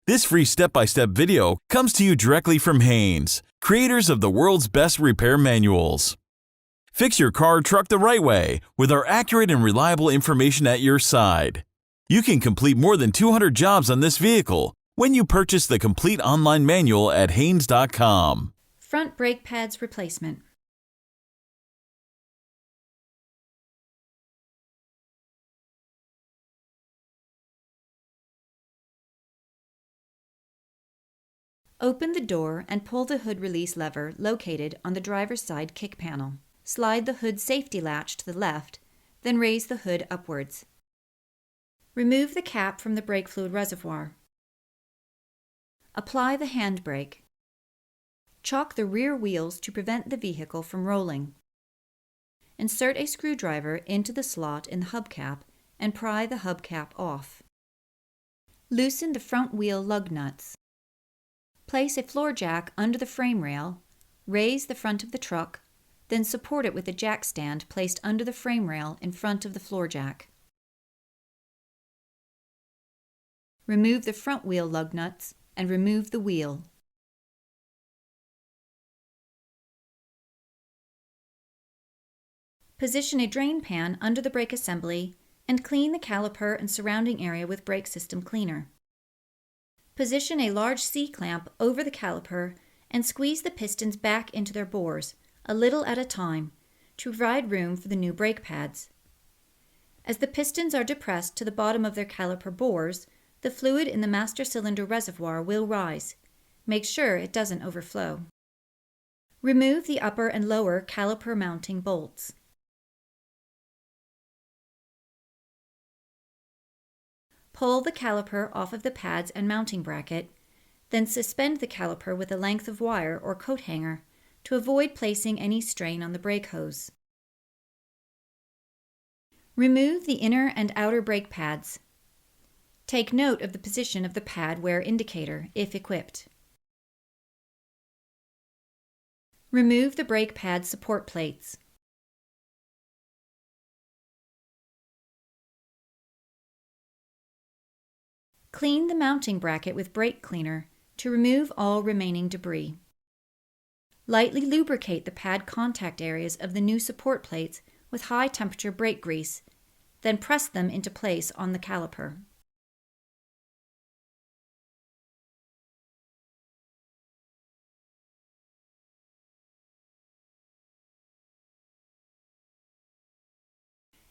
This free step-by-step video comes to you directly from Haynes, creators of the world's best repair manuals. Fix your car or truck the right way with our accurate and reliable information at your side. You can complete more than 200 jobs on this vehicle when you purchase the complete online manual at Haynes.com. Front brake pads replacement. Open the door and pull the hood release lever located on the driver's side kick panel. Slide the hood safety latch to the left, then raise the hood upwards. Remove the cap from the brake fluid reservoir. Apply the handbrake. Chock the rear wheels to prevent the vehicle from rolling. Insert a screwdriver into the slot in the hubcap and pry the hubcap off. Loosen the front wheel lug nuts. Place a floor jack under the frame rail, raise the front of the truck, then support it with a jack stand placed under the frame rail in front of the floor jack. Remove the front wheel lug nuts and remove the wheel. Position a drain pan under the brake assembly and clean the caliper and surrounding area with brake system cleaner. Position a large C-clamp over the caliper and squeeze the pistons back into their bores, a little at a time, to provide room for the new brake pads. As the pistons are depressed to the bottom of their caliper bores, the fluid in the master cylinder reservoir will rise. Make sure it doesn't overflow. Remove the upper and lower caliper mounting bolts. Pull the caliper off of the pads and mounting bracket, then suspend the caliper with a length of wire or coat hanger to avoid placing any strain on the brake hose. Remove the inner and outer brake pads. Take note of the position of the pad wear indicator, if equipped. Remove the brake pad support plates. Clean the mounting bracket with brake cleaner to remove all remaining debris. Lightly lubricate the pad contact areas of the new support plates with high-temperature brake grease, then press them into place on the caliper.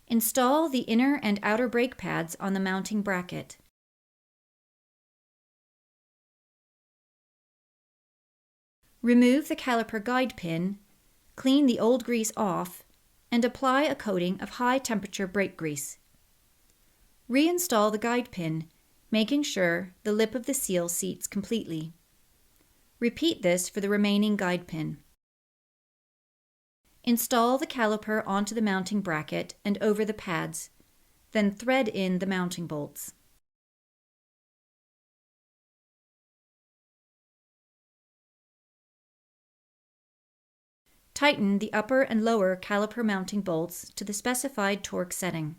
Install the inner and outer brake pads on the mounting bracket. Remove the caliper guide pin, clean the old grease off, and apply a coating of high-temperature brake grease. Reinstall the guide pin, making sure the lip of the seal seats completely. Repeat this for the remaining guide pin. Install the caliper onto the mounting bracket and over the pads, then thread in the mounting bolts. Tighten the upper and lower caliper mounting bolts to the specified torque setting.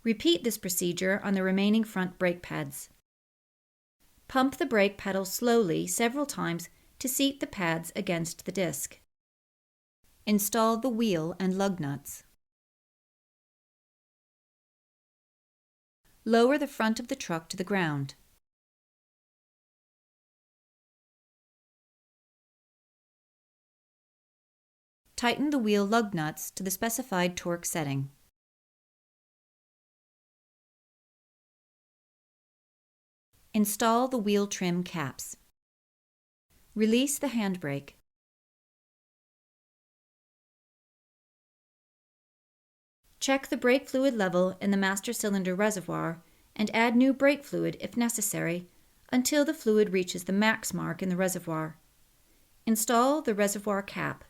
Repeat this procedure on the remaining front brake pads. Pump the brake pedal slowly several times to seat the pads against the disc. Install the wheel and lug nuts. Lower the front of the truck to the ground. Tighten the wheel lug nuts to the specified torque setting. Install the wheel trim caps. Release the handbrake. Check the brake fluid level in the master cylinder reservoir and add new brake fluid if necessary until the fluid reaches the max mark in the reservoir. Install the reservoir cap.